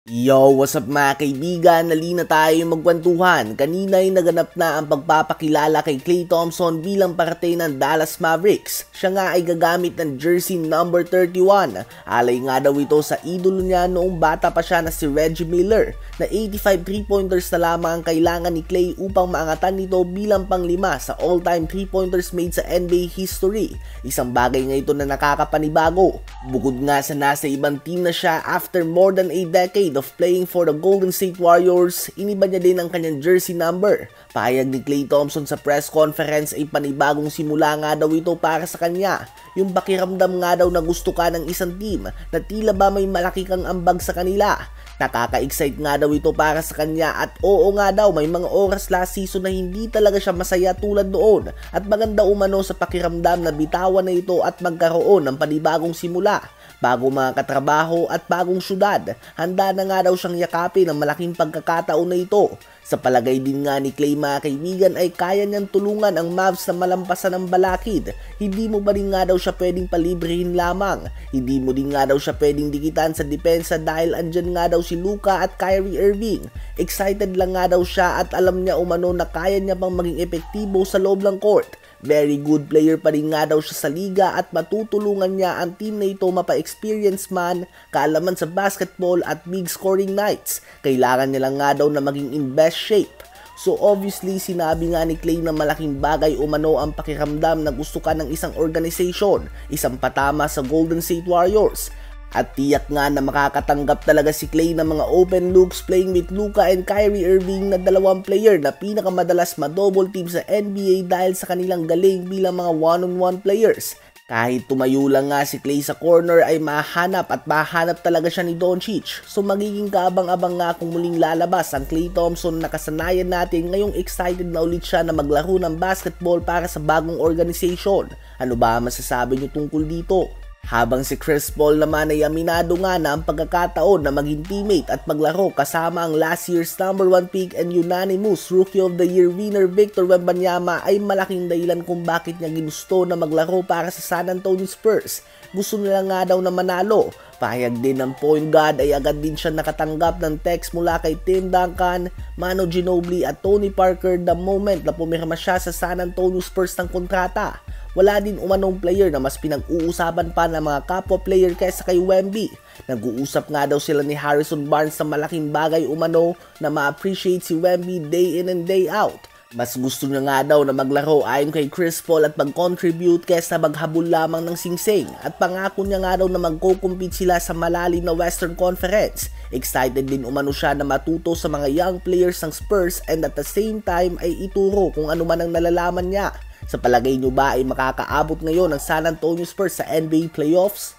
Yo, what's up mga kaibigan? Nalina tayo magkwentuhan. Kanina ay naganap na ang pagpapakilala kay Klay Thompson bilang parte ng Dallas Mavericks. Siya nga ay gagamit ng jersey number 31. Alay nga daw ito sa idolo niya noong bata pa siya na si Reggie Miller, na 85 3-pointers na lamang ang kailangan ni Klay upang maangatan nito bilang pang-5 sa all-time 3-pointers made sa NBA history. Isang bagay nga ito na nakakapanibago. Bukod nga sa nasa ibang team na siya after more than a decade of playing for the Golden State Warriors, iniba niya din ang kanyang jersey number. Pahayag ni Klay Thompson sa press conference ay panibagong simula nga daw ito para sa kanya. Yung pakiramdam nga daw na gusto ka ng isang team na tila ba may malaki kang ambag sa kanila. Nakaka-excite nga daw ito para sa kanya at oo nga daw may mga oras last season na hindi talaga siya masaya tulad noon at maganda umano sa pakiramdam na bitawan na ito at magkaroon ng panibagong simula. Bago mga katrabaho at bagong syudad, handa na nga daw siyang yakapin ang malaking pagkakataon na ito. Sa palagay din nga ni Klay mga kaibigan ay kaya niyang tulungan ang Mavs na malampasan ng balakid. Hindi mo ba rin nga daw siya pwedeng palibrehin lamang? Hindi mo din nga daw siya pwedeng dikitan sa depensa dahil andyan nga daw si Luka at Kyrie Irving. Excited lang nga daw siya at alam niya umano na kaya niya pang maging epektibo sa loob ng court. Very good player pa rin nga daw siya sa liga at matutulungan niya ang team na ito mapa-experience man, kaalaman sa basketball at big scoring nights. Kailangan niya lang nga daw na maging in best shape. So obviously sinabi nga ni Klay na malaking bagay umano ang pakiramdam na gusto ka ng isang organization, isang patama sa Golden State Warriors. At tiyak nga na makakatanggap talaga si Klay ng mga open looks playing with Luka and Kyrie Irving na dalawang player na pinakamadalas ma-double team sa NBA dahil sa kanilang galing bilang mga one-on-one players. Kahit tumayo lang nga si Klay sa corner ay mahanap at mahanap talaga siya ni Doncic. So magiging kaabang-abang nga kung muling lalabas ang Klay Thompson na kasanayan natin ngayong excited na ulit siya na maglaro ng basketball para sa bagong organization. Ano ba masasabi niyo tungkol dito? Habang si Chris Paul naman ay aminado nga na ang pagkakataon na maging teammate at maglaro kasama ang last year's number 1 pick and unanimous Rookie of the Year winner Victor Wembanyama ay malaking dahilan kung bakit niya ginusto na maglaro para sa San Antonio Spurs. Gusto nila nga daw na manalo. Pahayag din ng point guard ay agad din siya nakatanggap ng text mula kay Tim Duncan, Manu Ginobili at Tony Parker the moment na pumirma siya sa San Antonio Spurs ng kontrata. Wala din umanong player na mas pinag-uusapan pa ng mga kapwa player kaysa kay Wemby. Nag-uusap nga daw sila ni Harrison Barnes sa malaking bagay umano na ma-appreciate si Wemby day in and day out. Mas gusto niya nga daw na maglaro ayon kay Chris Paul at mag-contribute kaysa maghabol lamang ng singsing at pangako niya nga daw na magko-compete sila sa malalim na Western Conference. Excited din umano siya na matuto sa mga young players ng Spurs and at the same time ay ituro kung ano man ang nalalaman niya. Sa palagay niyo ba ay makakaabot ngayon ang San Antonio Spurs sa NBA playoffs?